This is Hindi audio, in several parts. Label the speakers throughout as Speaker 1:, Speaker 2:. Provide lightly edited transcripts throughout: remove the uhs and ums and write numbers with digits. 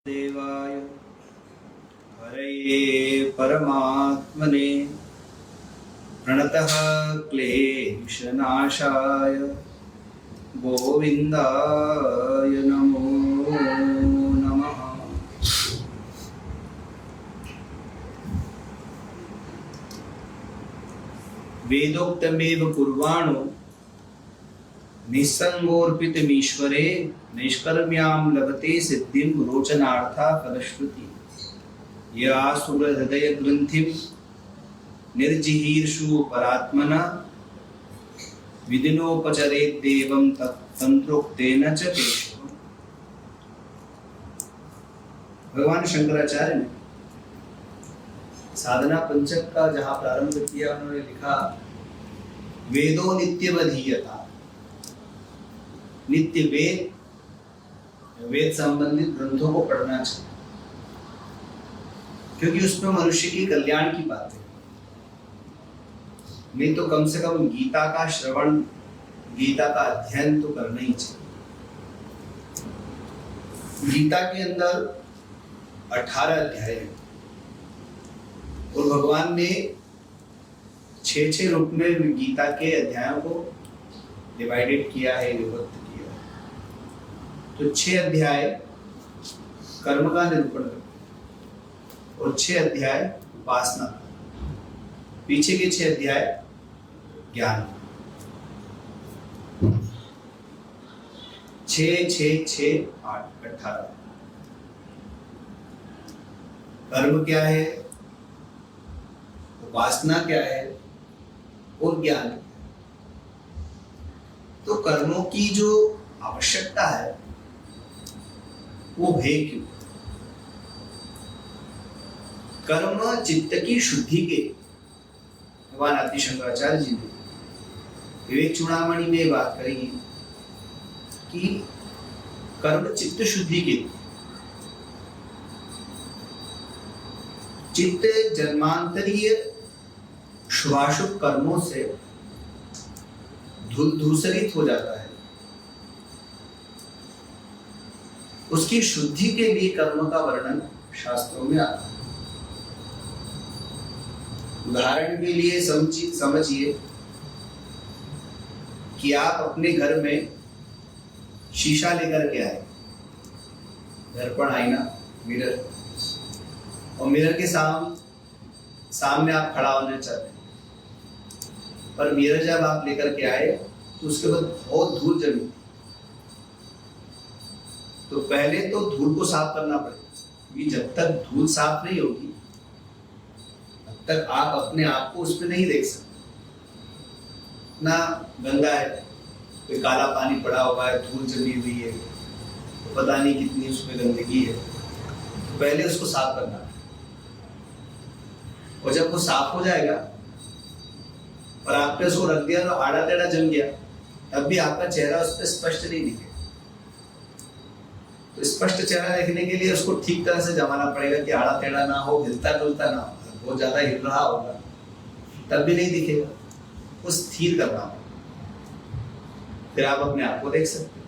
Speaker 1: देवाय हरये परमात्मने प्रणतः क्लेशनाशाय गोविन्दाय नमो नमः। वेदोक्तमेव कुर्वाणो निस्संगोर्पितमीश्वरे नैष्कर्म्यां लभते सिद्धिं रोचनार्था फलश्रुति। या सुहृदय ग्रंथिं निर्जिहीर्षु परात्मना विदिनोपचरेत् देवं तंत्रोक्तेन च केशवम्। भगवान शंकराचार्य ने साधना पंचक का जहां प्रारंभ किया उन्होंने लिखा वेदो नित्यवधीयता। नित्य वेद संबंधित ग्रंथों को पढ़ना चाहिए क्योंकि उसमें मनुष्य की कल्याण की बातें। नहीं तो कम से कम गीता का श्रवण, गीता का अध्ययन तो करना ही चाहिए। गीता के अंदर 18 अध्याय हैं और भगवान ने 6 रूप में गीता के अध्यायों को डिवाइडेड किया है, विभक्त किया है। तो 6 अध्याय कर्म का निरूपण करते और 6 अध्याय उपासना, पीछे के 6 अध्याय ज्ञान। 6 6 6 8 18। कर्म क्या है, उपासना क्या है और ज्ञान। तो कर्मों की जो आवश्यकता है वो है क्यों? कर्म चित्त की शुद्धि के भगवान आदि शंकराचार्य जी ने विवेक चूड़ामणि में बात करी कि कर्म चित्त शुद्धि के लिए। चित्त जन्मांतरीय शुभाशुभ कर्मों से धूसरित हो जाता है। उसकी शुद्धि के लिए कर्म का वर्णन शास्त्रों में आता है। उदाहरण के लिए समझिए कि आप अपने घर में शीशा लेकर के आए, दर्पण, आईना, मिरर, और मिरर के सामने आप खड़ा होना चाहते हैं। पर मिरर जब आप लेकर के आए तो उसके बाद बहुत धूल जमी। तो पहले तो धूल को साफ करना पड़ेगा क्योंकि जब तक धूल साफ नहीं होगी तब तक आप अपने आप को उसमें नहीं देख सकते। ना गंगा है, कोई काला पानी पड़ा हुआ है, धूल जमी हुई है, तो पता नहीं कितनी उसमें गंदगी है। तो पहले उसको साफ करना है और जब वो साफ हो जाएगा और आपने उसको रख दिया तो आड़ा टेढ़ा जम गया, तब भी आपका चेहरा उस पर स्पष्ट नहीं दिखेगा। तो स्पष्ट चेहरा देखने के लिए उसको ठीक तरह से जमाना पड़ेगा कि आड़ा टेढ़ा ना हो, हिलता डुलता ना हो। बहुत ज्यादा हिल रहा होगा तब भी नहीं दिखेगा, वो स्थिर करना होगा, फिर आप अपने आप को देख सकते हो।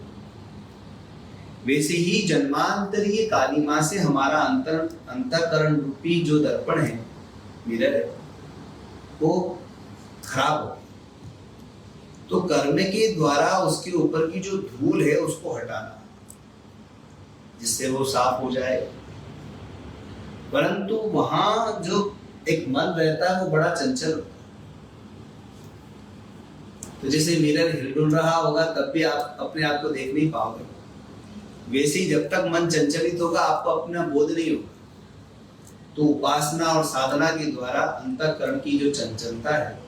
Speaker 1: वैसे ही जन्मांतरीय कालिमा से हमारा अंतःकरण रूपी जो दर्पण है, मिरर है, वो खराब हो। तो कर्म के द्वारा उसके ऊपर की जो धूल है उसको हटाना, जिससे वो साफ हो जाए। परंतु वहां जो एक मन रहता है वो बड़ा चंचल होता है। तो जैसे मिरर हिल रहा होगा तब भी आप अपने आप को देख नहीं पाओगे, वैसे ही जब तक मन चंचलित होगा आपको अपना बोध नहीं होगा। तो उपासना और साधना के द्वारा अंतःकरण की जो चंचलता है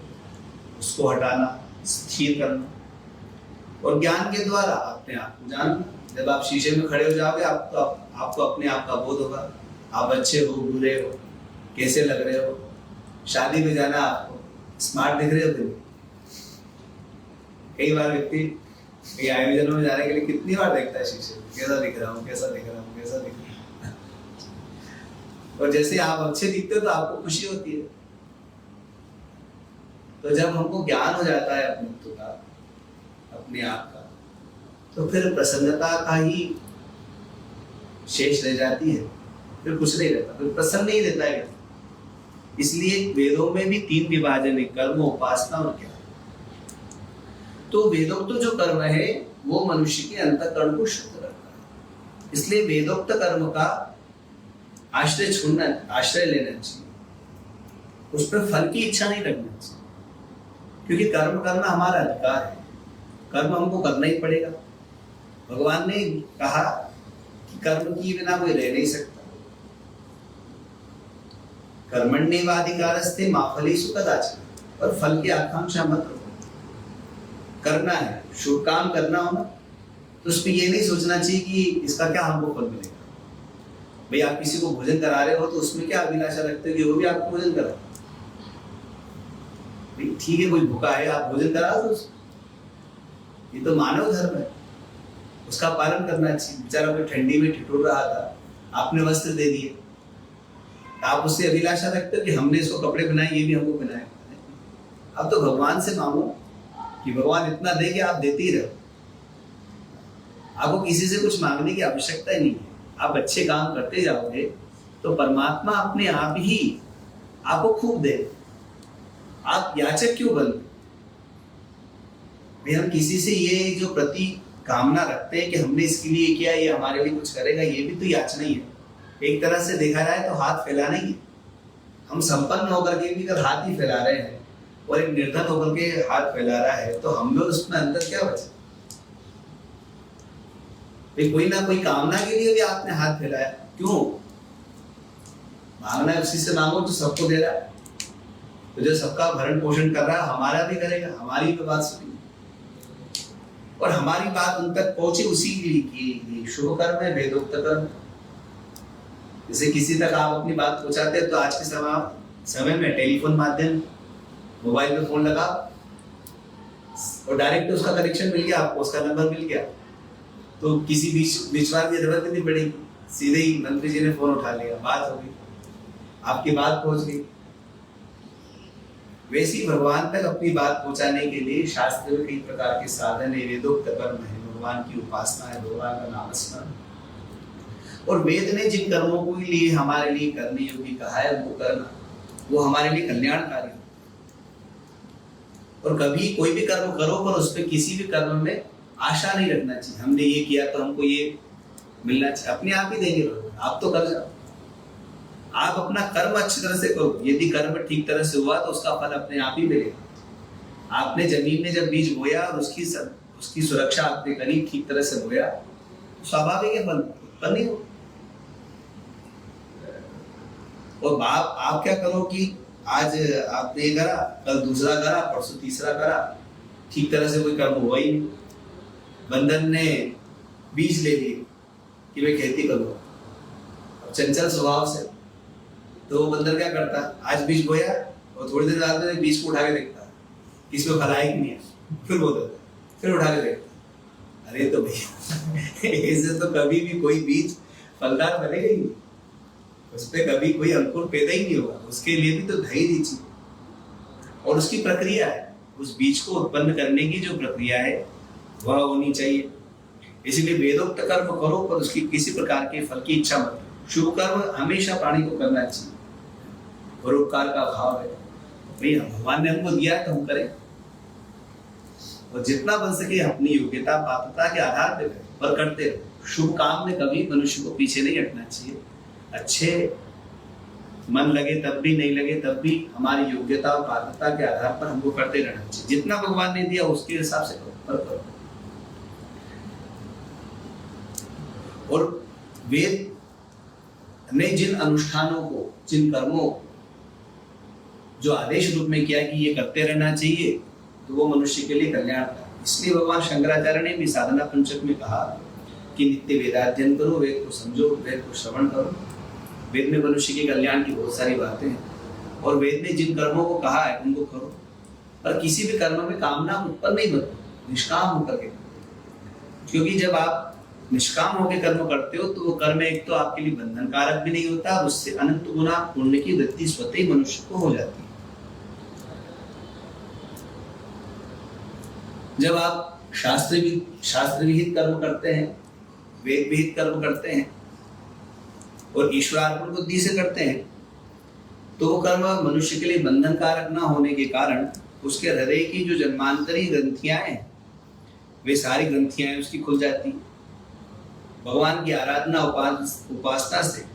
Speaker 1: उसको हटाना, स्थिर करना, और ज्ञान के द्वारा अपने आप को जानना। जब आप शीशे में खड़े हो जाओगे आपको अपने आप का बोध होगा, आप अच्छे हो, बुरे हो, कैसे लग रहे हो। शादी में जाना, आपको स्मार्ट दिख रहे हो। कई बार व्यक्ति कई आयोजनों में जाने के लिए कितनी बार देखता है शीशे में, कैसा दिख रहा हूँ, कैसा दिख रहा हूँ, कैसा दिख रहा हूँ। और जैसे आप अच्छे दिखते हो तो आपको खुशी होती है। तो जब हमको ज्ञान हो जाता है अपने का, अपने आप का, तो फिर प्रसन्नता का ही शेष रह जाती है, फिर कुछ नहीं रहता, फिर प्रसन्न नहीं रहता है। इसलिए वेदों में भी 3 विभाजन है, कर्म, उपासना और ज्ञान। तो वेदोक्त जो कर्म है वो मनुष्य के अंतःकरण को शुद्ध करता है। इसलिए वेदोक्त कर्म का आश्रय लेना चाहिए, उस पर फल की इच्छा नहीं रखना चाहिए, क्योंकि कर्म करना हमारा अधिकार है, कर्म हमको करना ही पड़ेगा। भगवान ने कहा कि कर्म किए बिना कोई रह नहीं सकता। कर्मण्येवाधिकारस्ते मा फलेषु कदाचन, और फल की आकांक्षा मत रखो। करना है, शुभ काम करना हो ना, तो उस पर ये नहीं सोचना चाहिए कि इसका क्या हमको फल मिलेगा। भाई आप किसी को भोजन करा रहे हो तो उसमें क्या अभिलाषा रखते हो कि वो भी आपको भोजन कराए। ठीक है, कोई भूखा है, आप भोजन करा दो उसको, ये तो मानव धर्म है, उसका पालन करना चाहिए। बेचारा कोई ठंडी में ठिठुर रहा था, आपने वस्त्र दे दिए, आप उससे अभिलाषा रखते हो कि हमने इसको कपड़े बनाए, ये भी हमको बनाए। अब तो भगवान से मांगो कि भगवान इतना दे कि आप देते ही रहो, आपको किसी से कुछ मांगने की आवश्यकता ही नहीं है। आप अच्छे काम करते जाओगे तो परमात्मा अपने आप ही आपको खूब दे। आप याचक क्यों बनते? हम किसी से ये जो प्रति कामना रखते हैं कि हमने इसके लिए किया, ये हमारे लिए कुछ करेगा, ये भी तो याचना ही है। एक तरह से देखा जाए तो हाथ फैलाना ही है। हम संपन्न होकर के भी अगर हाथ ही फैला रहे हैं और एक निर्धन होकर के हाथ फैला रहा है, तो हम लोग उसमें अंदर क्या बचा? कोई ना कोई कामना के लिए भी आपने हाथ फैलाया, क्यों? मांगना है उसी से मांगो जो सबको दे रहा है, तो जो सबका भरण पोषण कर रहा है हमारा भी करेगा, हमारी भी बात सुनेगी और हमारी बात उन तक पहुंचे, उसी के लिए शुभ कर्म है, वेदोक्त कर्म। जैसे किसी तक आप अपनी बात पहुंचाते हैं तो आज के समय में टेलीफोन माध्यम, मोबाइल पे फोन लगा और डायरेक्ट उसका कनेक्शन मिल गया, आपको उसका नंबर मिल गया, तो किसी विश्वास की जरूरत नहीं पड़ेगी, सीधे ही मंत्री जी ने फोन उठा लिया, बात हो गई, आपकी बात पहुंच गई। वैसे ही भगवान तक अपनी बात पहुंचाने के लिए शास्त्र में कई प्रकार के साधन है, वेदोक्त कर्म है, भगवान की उपासना है, भगवान का नाम स्मरण। और वेद ने जिन कर्मों को लिए हमारे लिए करने योग्य कहा है वो करना, वो हमारे लिए कल्याणकारी। और कभी कोई भी कर्म करो पर उस पर किसी भी कर्म में आशा नहीं रखना चाहिए, हमने ये किया तो हमको ये मिलना चाहिए, अपने आप ही देंगे लोग, आप तो कर जाओ। आप अपना कर्म अच्छी तरह से करो, यदि कर्म ठीक तरह से हुआ तो उसका फल अपने आप ही मिलेगा। आपने जमीन में जब बीज बोया और उसकी सुरक्षा आपने करी, ठीक तरह से बोया, स्वाभाविक है फल उत्पन्न ही हो। और आप क्या करो कि आज आपने करा, कल दूसरा करा, परसों तीसरा करा, ठीक तरह से कोई कर्म हुआ ही नहीं। बंदर ने बीज ले लिए कि मैं खेती करूंगा, चंचल स्वभाव से, तो वो बंदर क्या करता, आज बीज बोया और थोड़ी देर बाद में बीज को उठा के देखता किसमें फल आया कि नहीं है, फिर बो देता, फिर उठा के देखता, अरे तो भैया ऐसे तो कभी भी कोई बीज फलदार बनेगा ही नहीं, उस पर कभी कोई अंकुर पैदा ही नहीं होगा। उसके लिए भी तो धैर्य चाहिए और उसकी प्रक्रिया है, उस बीज को उत्पन्न करने की जो प्रक्रिया है वह होनी चाहिए। इसलिए वेदोक्त कर्म करो पर उसकी किसी प्रकार के फल की इच्छा मत। शुभ कर्म हमेशा प्राणी को करना चाहिए, परोपकार का भाव है, भैया भगवान ने हमको दिया है तो हम करें, और जितना बन सके अपनी योग्यता पात्रता के आधार पर करें, पर करते रहो। शुभ काम में कभी मनुष्य को पीछे नहीं हटना चाहिए। अच्छे मन लगे तब भी, नहीं लगे तब भी, हमारी योग्यता और पात्रता के आधार पर हमको करते रहना चाहिए। जितना भगवान ने दिया उसके हिसाब से करो, पर करो। और वेद ने जिन अनुष्ठानों को, जिन कर्मों को जो आदेश रूप में किया कि ये करते रहना चाहिए, तो वो मनुष्य के लिए कल्याण था। इसलिए भगवान शंकराचार्य ने भी साधना पंचक में कहा कि नित्य वेदाध्ययन करो, वेद को समझो, वेद को श्रवण करो। वेद में मनुष्य के कल्याण की बहुत सारी बातें हैं और वेद ने जिन कर्मों को कहा है उनको करो, पर किसी भी कर्म में कामना उत्पन्न नहीं करो, निष्काम होकर के। क्योंकि जब आप निष्काम होकर कर्म करते हो तो वो कर्म एक तो आपके लिए बंधन कारक भी नहीं होता, उससे अनंत गुना पुण्य की वृद्धि स्वतः ही मनुष्य को हो जाती है। जब आप शास्त्र विहित कर्म करते हैं, वेद विहित कर्म करते हैं, और ईश्वरार्पण बुद्धि से करते हैं तो वो कर्म मनुष्य के लिए बंधन कारक न होने के कारण उसके हृदय की जो जन्मांतरी ग्रंथियां हैं वे सारी ग्रंथियां उसकी खुल जाती हैं। भगवान की आराधना उपासना से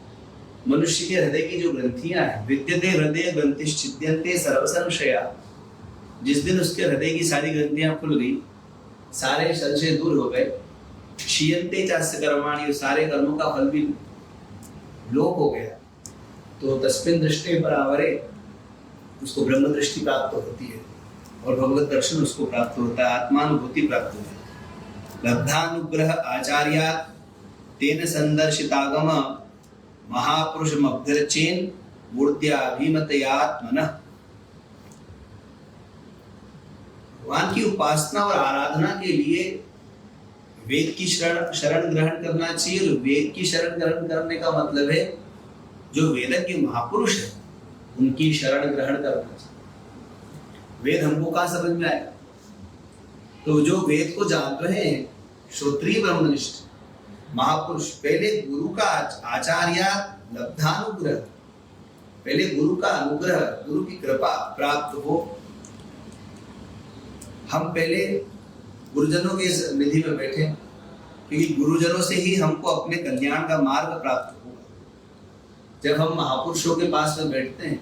Speaker 1: मनुष्य के हृदय की जो ग्रंथियां हैं, विद्यते हृदय ग्रंथिश्चिद्यन्ते सर्व संशया, जिस दिन उसके हृदय की सारी ग्रंथियां खुल गई, सारे संशय दूर हो गए, क्षीयन्ते चास्य कर्माणि, सारे कर्मों का फल भी लोप हो गया, तो तस्मिन् दृष्टे परावरे उसको ब्रह्म दृष्टि प्राप्त होती है और भगवत दर्शन उसको प्राप्त होता है, आत्मानुभूति प्राप्त होती है। लब्धानुग्रह आचार्यात् तेन संदर्शितागम महापुरुषमभ्यर्चेन मूर्त्याभिमतयात्मनः। भगवान की उपासना और आराधना के लिए वेद की शरण ग्रहण करना चाहिए। वेद की शरण ग्रहण करने का मतलब है जो वेदज्ञ महापुरुष है उनकी शरण ग्रहण करना चाहिए। वेद हमको कहाँ समझ में आएगा? तो जो वेद को जान रहे हैं श्रोत्रिय ब्रह्मनिष्ठ महापुरुष, पहले गुरु का आचार्य लब्धानुग्रह, पहले गुरु का अनुग्रह, गुरु की कृपा प्राप्त हो। हम पहले गुरुजनों के निधि में बैठे, क्योंकि गुरुजनों से ही हमको अपने कल्याण का मार्ग प्राप्त होगा। जब हम महापुरुषों के पास में बैठते हैं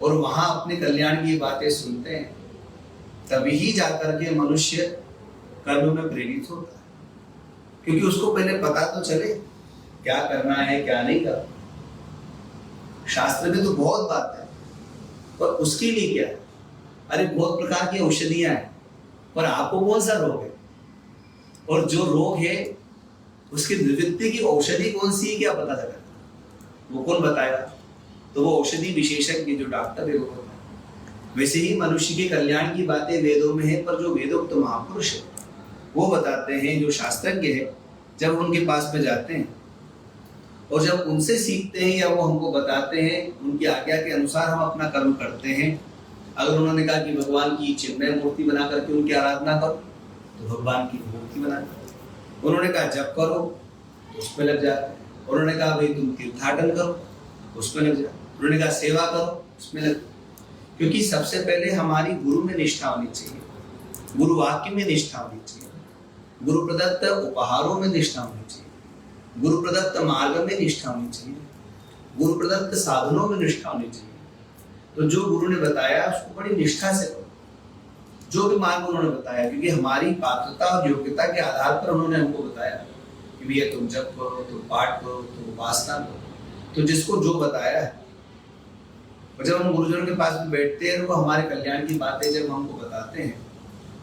Speaker 1: और वहां अपने कल्याण की बातें सुनते हैं, तभी ही जाकर के मनुष्य कर्म में प्रेरित होता है, क्योंकि उसको पहले पता तो चले क्या करना है क्या नहीं करना। शास्त्र में तो बहुत बात है, पर उसके लिए क्या है? अरे बहुत प्रकार की औषधियां हैं, पर आपको कौन सा रोग है और जो रोग है उसकी निवृत्ति की औषधि कौन सी है क्या पता चला? वो कौन बताएगा? तो वो औषधि विशेषज्ञ जो डॉक्टर है वो बताए। वैसे ही मनुष्य के कल्याण की बातें वेदों में है, पर जो वेदोक्त महापुरुष है वो बताते हैं, जो शास्त्रज्ञ है, जब उनके पास में जाते हैं और जब उनसे सीखते हैं या वो हमको बताते हैं, उनकी आज्ञा के अनुसार हम अपना कर्म करते हैं। अगर उन्होंने कहा कि भगवान की चिन्मय मूर्ति बना करके उनकी आराधना करो, तो भगवान की मूर्ति बना करो। उन्होंने कहा जप करो, तो उसमें लग जाते हैं। उन्होंने कहा भाई तुम तीर्थाटन करो, उसमें लग जाओ। उन्होंने कहा सेवा करो, उसमें लग। क्योंकि सबसे पहले हमारी गुरु में निष्ठा होनी चाहिए, गुरु वाक्य में निष्ठा होनी चाहिए, गुरु प्रदत्त उपहारों में निष्ठा होनी चाहिए, गुरु प्रदत्त मार्ग में निष्ठा होनी चाहिए, गुरु प्रदत्त साधनों में निष्ठा होनी चाहिए। तो जो गुरु ने बताया उसको बड़ी निष्ठा से करो, जो भी मार्ग उन्होंने बताया, क्योंकि हमारी पात्रता और योग्यता के आधार पर उन्होंने हमको बताया कि भैया तुम जप करो, तुम पाठ करो, तुम उपासना करो। तो जिसको जो बताया है, और जब हम गुरुजनों के पास में बैठते हैं, वो हमारे कल्याण की बातें जब हमको बताते हैं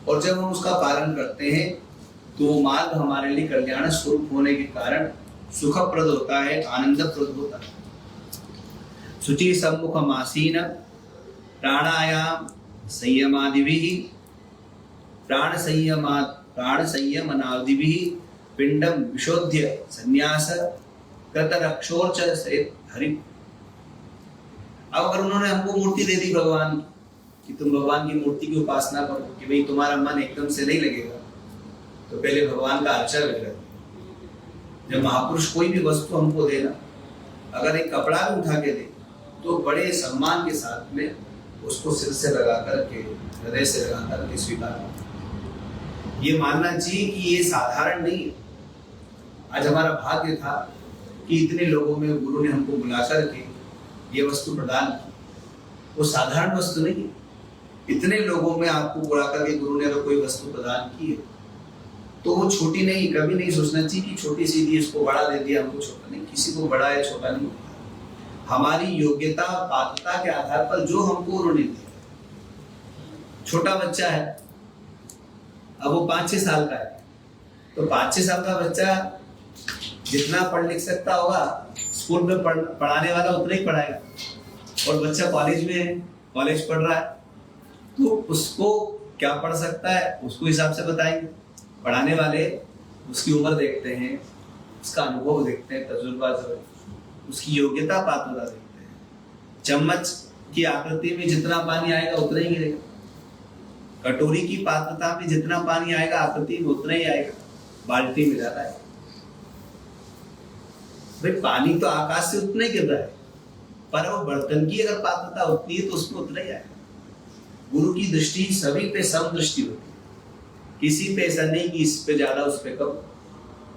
Speaker 1: और जब हम उसका पालन करते हैं, तो वो मार्ग हमारे लिए कल्याण स्वरूप होने के कारण सुखप्रद होता है, आनंदप्रद होता है। शुचि सम्मुखमासीन प्राणायाम संयमादिभिः प्राण संयमनादिभिः पिंडम विशोध्य संन्यास कृतरक्षोर्च सहित हरि। अब अगर उन्होंने हमको मूर्ति दे दी भगवान की, तुम भगवान की मूर्ति की उपासना करो, कि भाई तुम्हारा मन एकदम से नहीं लगेगा, तो पहले भगवान का अर्चा विग्रह। जब महापुरुष कोई भी वस्तु हमको देना, अगर एक कपड़ा भी उठा के दे, तो बड़े सम्मान के साथ में उसको सिर से लगा करके, हृदय से लगा करके स्वीकार करना। ये मानना चाहिए कि ये साधारण नहीं है। आज हमारा भाग्य था कि इतने लोगों में गुरु ने हमको बुला करके ये वस्तु प्रदान की। वो साधारण वस्तु नहीं है। इतने लोगों में आपको बुला करके गुरु ने अगर कोई वस्तु प्रदान की है, तो वो छोटी नहीं, कभी नहीं सोचना चाहिए कि छोटी सी दी, इसको बड़ा दे दिया, हमको छोटा नहीं। किसी को बड़ा या छोटा नहीं होता। हमारी योग्यता पात्रता के आधार पर जो हमको उन्होंने दिया। छोटा बच्चा है, अब वो 5-6 साल का है, तो 5-6 साल का बच्चा जितना पढ़ लिख सकता होगा, स्कूल में पढ़ाने वाला उतना ही पढ़ाएगा। और बच्चा कॉलेज में है, कॉलेज पढ़ रहा है, तो उसको क्या पढ़ सकता है उसको हिसाब से बताएंगे। पढ़ाने वाले उसकी उम्र देखते हैं, उसका अनुभव देखते हैं, तजुर्बा, उसकी योग्यता पात्रता देखते हैं। चम्मच की आकृति में जितना पानी आएगा उतना ही गिरेगा, कटोरी की पात्रता में जितना पानी आएगा आकृति में उतना ही आएगा, बाल्टी में ज्यादा है। भाई पानी तो आकाश से उतना ही गिर रहा है, पर वो बर्तन की अगर पात्रता उतनी है तो उसमें उतना ही आएगा। गुरु की दृष्टि सभी पे सम दृष्टि होती है, किसी पे ऐसा नहीं कि इस पे ज्यादा उस पे कम।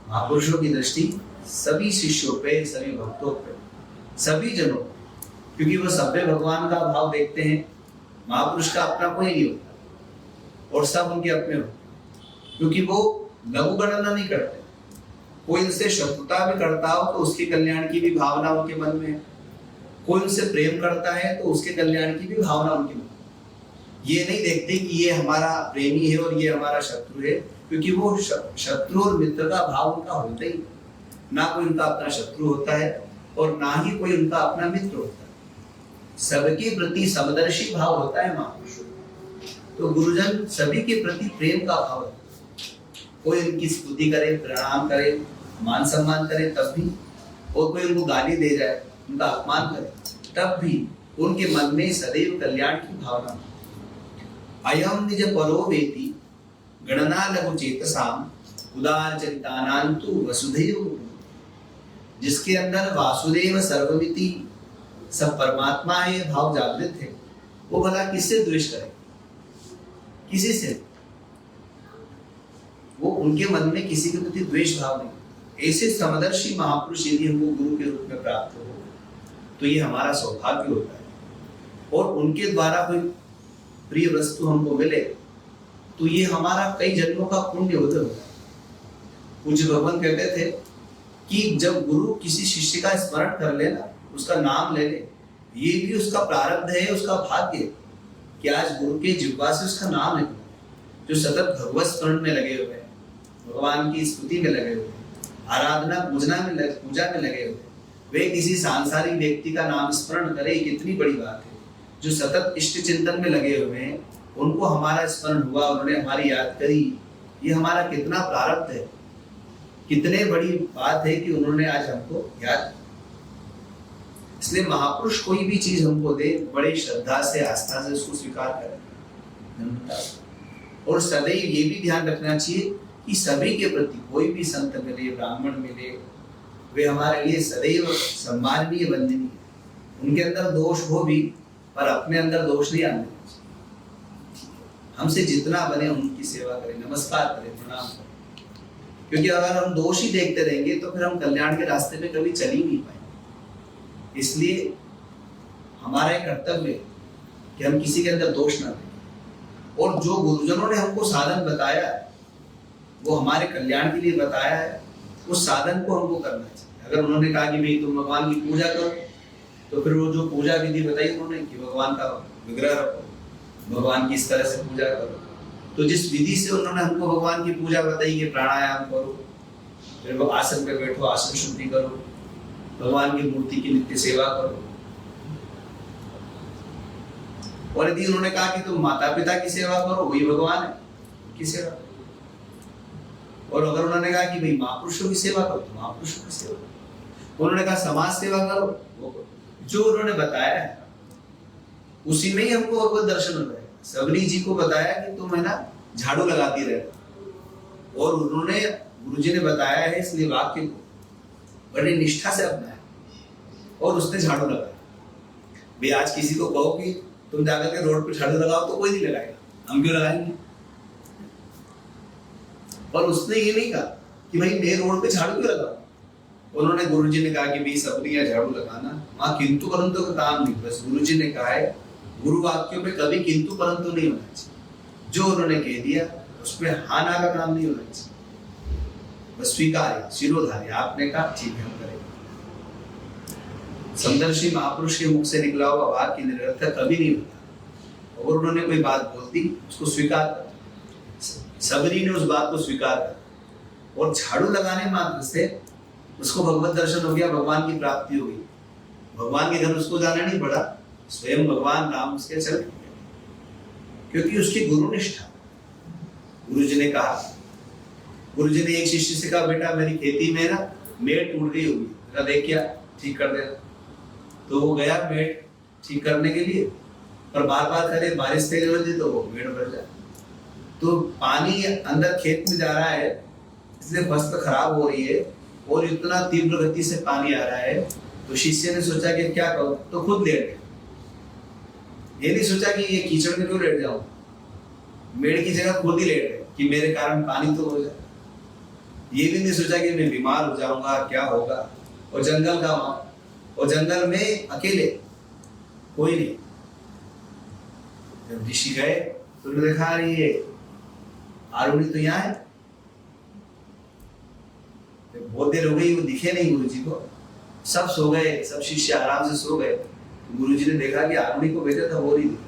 Speaker 1: महापुरुषों की दृष्टि सभी शिष्यों पे, सभी भक्तों पे, सभी जनों पे, क्योंकि वो सभ्य भगवान का भाव देखते हैं। महापुरुष का अपना कोई नहीं होता और सब उनके अपने होते, क्योंकि वो लघु गणना नहीं करते। कोई उनसे शत्रुता भी करता हो तो उसके कल्याण की भी भावना उनके मन में है, कोई उनसे प्रेम करता है तो उसके कल्याण की भी भावना उनके मन में। ये नहीं देखते कि ये हमारा प्रेमी है और ये हमारा शत्रु है, क्योंकि वो शत्रु और मित्र का भाव उनका होता ही ना। कोई उनका अपना शत्रु होता है और ना ही कोई उनका अपना मित्र होता है। सबके प्रति समदर्शी भाव होता है महापुरुषों। तो गुरुजन सभी के प्रति प्रेम का भाव है। कोई उनकी स्तुति करे, प्रणाम करे, मान सम्मान करे तब भी, और कोई उनको गाली दे जाए, उनका अपमान करे तब भी उनके मन में सदैव कल्याण की भावना। अयम निज परो वेति गणना लघु चेतसाम उदार चरितानांतु वसुधैव। जिसके अंदर वासुदेव सर्वमिति, सब परमात्मा है, भाव जागृत है, वो भला किससे द्वेष करे? किसी से। वो उनके मन में किसी के प्रति द्वेष भाव नहीं। ऐसे समदर्शी महापुरुष यदि हमको गुरु के रूप में प्राप्त हो तो ये हमारा सौभाग्य होता है। और उनके द्वारा कोई प्रिय वस्तु हमको मिले तो ये हमारा कई जन्मों का पुण्य होता है। पूज्य भगवान कहते थे कि जब गुरु किसी शिष्य का स्मरण कर लेना, उसका नाम ले ले, ये भी उसका प्रारब्ध है, उसका भाग्य है कि आज गुरु के जिह्वा से उसका नाम है। जो सतत भगवत स्मरण में लगे हुए हैं, भगवान की स्तुति में लगे हुए हैं, आराधना पूजा में लगे हुए, वे किसी सांसारिक व्यक्ति का नाम स्मरण करे, कितनी बड़ी बात है। जो सतत इष्ट चिंतन में लगे हुए हैं, उनको हमारा स्मरण हुआ, उन्होंने हमारी याद करी, ये हमारा कितना प्रारब्ध है। कितने बड़ी बात है कि उन्होंने आज हमको याद। इसलिए महापुरुष कोई भी चीज हमको दे, बड़ी श्रद्धा से, आस्था से उसको स्वीकार करें। और सदैव ये भी ध्यान रखना चाहिए कि सभी के प्रति, कोई भी संत मिले, ब्राह्मण मिले, वे हमारे लिए सदैव सम्माननीय, वंदनीय। उनके अंदर दोष हो भी, पर अपने अंदर दोष नहीं आने चाहिए। हमसे जितना बने उनकी सेवा करें, नमस्कार करें, प्रणाम करें। क्योंकि अगर हम दोष ही देखते रहेंगे तो फिर हम कल्याण के रास्ते पे कभी चल ही नहीं पाएंगे। इसलिए हमारा एक कर्तव्य है कि हम किसी के अंदर दोष ना दें। और जो गुरुजनों ने हमको साधन बताया, वो हमारे कल्याण के लिए बताया है, उस साधन को हमको करना चाहिए। अगर उन्होंने कहा कि भाई तुम भगवान की पूजा करो, तो फिर वो जो पूजा विधि बताई उन्होंने कि भगवान का विग्रह रखो, भगवान की इस तरह से पूजा करो, तो जिस विधि से उन्होंने हमको भगवान की पूजा बताई कि प्राणायाम करो, फिर वो आसन पे बैठो, आसन शुद्धि करो, भगवान की मूर्ति की नित्य सेवा करो। और यदि उन्होंने कहा कि तुम माता पिता की सेवा करो, वही भगवान है, उनकी सेवा। और अगर उन्होंने कहा कि भाई महापुरुषों की सेवा करो, तो महापुरुषों की सेवा। उन्होंने कहा समाज सेवा करो, वो करो। जो उन्होंने बताया है उसी में ही हमको भगवत दर्शन हो जाएगा। सबरी जी को बताया कि तुम है ना झाड़ू लगाती रहना, और उन्होंने, गुरुजी ने बताया है, इसलिए वाक्य को बड़ी निष्ठा से अपनाया और उसने झाड़ू लगाया। भाई आज किसी को कहो कि तुम जाकर के रोड पे झाड़ू लगाओ तो कोई नहीं लगाएगा, हम क्यों लगाएंगे? और उसने ये नहीं कहा कि भाई मैं रोड पे झाड़ू क्यों लगाऊं। उन्होंने, गुरुजी ने कहा कि भाई सबरी यहाँ झाड़ू लगाना, वहां किंतु परंतु का काम नहीं। बस गुरुजी ने कहा है, गुरु वाक्यों पे कभी किंतु परंतु नहीं होना चाहिए। जो उन्होंने कह दिया उसमें हाँ ना का काम नहीं होना चाहिए। बस स्वीकार, शिरोधार्य, आपने कहा ठीक है हम करेंगे। समदर्शी महापुरुष के मुख से निकला हुआ वाक्य निरर्थक कभी नहीं होता। अगर उन्होंने कोई बात बोल दी उसको स्वीकार कर। सबरी ने उस बात को स्वीकार कर, और झाड़ू लगाने मात्र से उसको भगवत दर्शन हो गया, भगवान की प्राप्ति हो गई। भगवान के घर उसको जाना नहीं पड़ा, स्वयं भगवान राम उसके चल गए, क्योंकि उसकी गुरु निष्ठा। गुरुजी ने कहा, गुरुजी ने एक शिष्य से कहा, बेटा मेरी खेती में ना मेड़ टूट गई होगी, जरा देख क्या ठीक कर दे। तो वो गया मेड़ ठीक करने के लिए, पर बार बार करे, बारिश तेज हो जाती तो वो मेड़ भर जाए। तो पानी अंदर खेत में जा रहा है, इसलिए फसल खराब हो रही है, और इतना तीव्र गति से पानी आ रहा है, तो शिष्य ने सोचा कि क्या करूं, तो खुद लेट गया। ये नहीं सोचा कि ये कीचड़ में क्यों लेट जाऊं, मेड़ की जगह खुद ही लेट गए कि मेरे कारण पानी तो हो जाए। ये भी नहीं सोचा कि मैं बीमार हो जाऊंगा, क्या होगा। और जंगल का वहां, और जंगल में अकेले, कोई नहीं। जब ऋषि गए तो उन्होंने देखा ये आरुणि तो यहाँ है। बहुत देर हो गई, वो दिखे नहीं गुरु जी को। सब सो गए, सब शिष्य आराम से सो गए। गुरु जी ने देखा कि आरुणि को भेजा था, वो नहीं दिखा।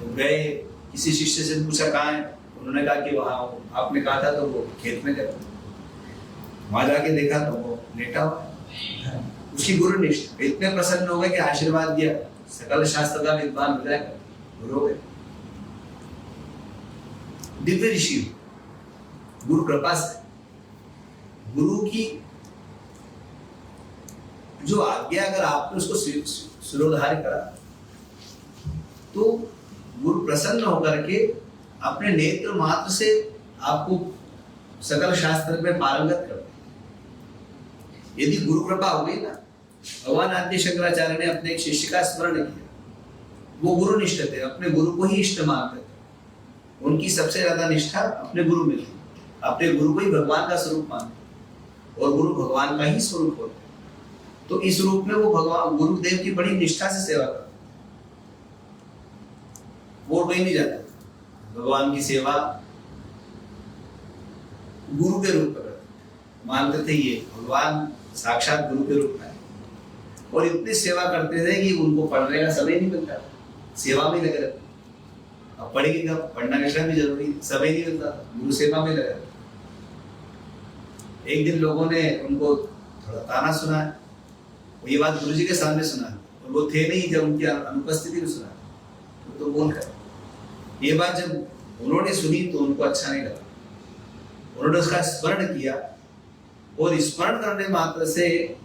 Speaker 1: तो गए, किसी शिष्य से पूछा कहाँ है, उन्होंने कहा कि वहां आपने कहा था तो वो खेत में गया। वहां जाके देखा तो वो लेटा हुआ। उसकी गुरु निष्ठा, इतने प्रसन्न हो गए कि आशीर्वाद दिया, सकल शास्त्र का विद्वान हो जाएगा, गुरु हो गए। दिव्य ऋषि, गुरु कृपा से, गुरु की जो आज्ञा अगर आपने उसको शिरोधार्य करा तो गुरु प्रसन्न होकर के अपने नेत्र मात्र से आपको सकल शास्त्र में पारंगत कर दे। यदि गुरु कृपा हो गई ना, भगवान आद्य शंकराचार्य ने अपने एक शिष्य का स्मरण किया, वो गुरु निष्ठ थे, अपने गुरु को ही इष्ट मानते थे। उनकी सबसे ज्यादा निष्ठा अपने गुरु में थी, अपने गुरु को ही भगवान का स्वरूप मानते, और गुरु भगवान का ही स्वरूप होते। तो इस रूप में वो भगवान गुरुदेव की बड़ी निष्ठा से सेवा करते, वो कहीं नहीं जाते। भगवान की सेवा गुरु के रूप में मानते थे, ये भगवान साक्षात गुरु के रूप में। और इतनी सेवा करते थे कि उनको पढ़ने का समय नहीं मिलता, सेवा में लगे रहते। अब पढ़ेगी कब, पढ़ना लिखना भी जरूरी, समय नहीं मिलता, गुरु सेवा में लगे रहते। एक दिन लोगों ने उनको थोड़ा ताना सुना, ये बात गुरु जी के सामने सुना, और वो थे नहीं जब उनकी अनुपस्थिति में सुना, तो बोल कर ये बात जब उन्होंने सुनी तो उनको अच्छा नहीं लगा। उन्होंने उसका स्मरण किया, और स्मरण करने मात्र से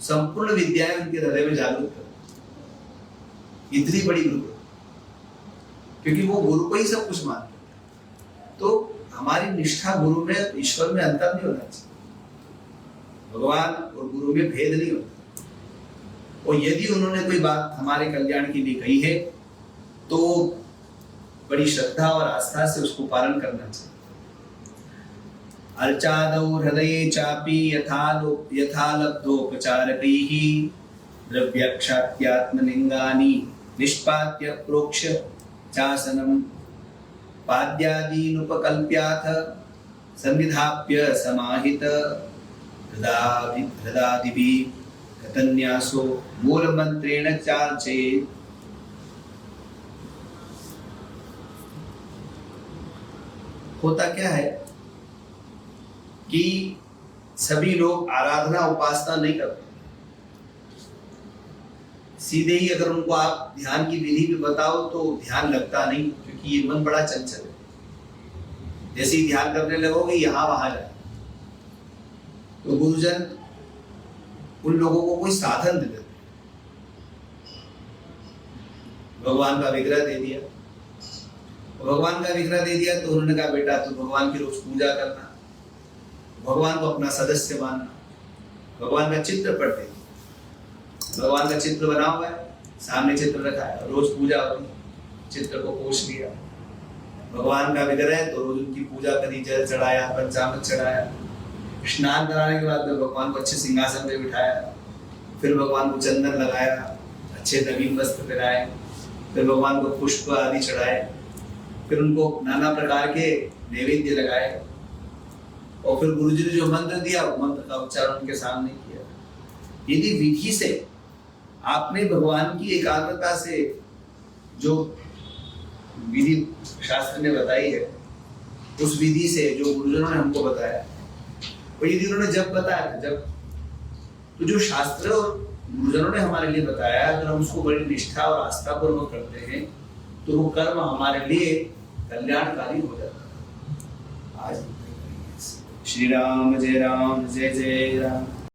Speaker 1: संपूर्ण विद्याएं उनके हृदय में जागरूक कर, इतनी बड़ी गुरु, क्योंकि वो गुरु को ही सब कुछ मानते। तो हमारी निष्ठा गुरु में, ईश्वर में अंतर नहीं होना चाहिए, भगवान और गुरु में भेद नहीं होता। और यदि उन्होंने कोई बात हमारे कल्याण के लिए कही है तो बड़ी श्रद्धा और आस्था से उसको पालन करना चाहिए। अर्चादौ हृदये चापि यथा लब्धोपचारकैः द्रव्यक्षात्यात्मलिंगानि निष्पाद्य प्रोक्ष चासनं पाद्यादीनुपकल्प्याथ सन्निधाप्य समाहित हृदादिभिः कथन्यासो मूलमन्त्रेण चार्चयेत्। होता क्या है कि सभी लोग आराधना उपासना नहीं करते, सीधे ही अगर उनको आप ध्यान की विधि भी बताओ तो ध्यान लगता नहीं, क्योंकि ये मन बड़ा चंचल है। जैसे ही ध्यान करने लगोगे यहाँ वहां जाए, तो गुरुजन उन लोगों को कोई साधन दे देते, भगवान का विग्रह दे दिया। भगवान का विग्रह दे दिया तो उन्होंने कहा बेटा तू भगवान की रोज पूजा करना, भगवान को अपना सदस्य मानना, भगवान का चित्र पढ़ते, भगवान का चित्र बना हुआ है, सामने चित्र रखा है, रोज पूजा होती, चित्र को पोष लिया। भगवान का विग्रह है तो रोज उनकी पूजा करी, जल चढ़ाया, पंचामृत चढ़ाया, स्नान कराने के बाद में भगवान को अच्छे सिंहासन में बिठाया, फिर भगवान को चंदन लगाया, अच्छे नवीन वस्त्र पहनाए, फिर भगवान को पुष्प आदि चढ़ाए, फिर उनको नाना प्रकार के नैवेद्य लगाए, और फिर गुरुजी ने जो मंत्र दिया वो मंत्र का उच्चारण उनके सामने किया। यदि विधि से आपने भगवान की एकाग्रता से जो विधि शास्त्र ने बताई है, उस विधि से जो गुरुजनों ने हमको बताया, और यदि उन्होंने जब बताया जब, तो जो शास्त्र और गुरुजनों ने हमारे लिए बताया, अगर हम उसको बड़ी निष्ठा और आस्था पूर्वक करते हैं तो वो कर्म हमारे लिए कल्याणकारी हो जाता है। आज श्री राम जय जय राम।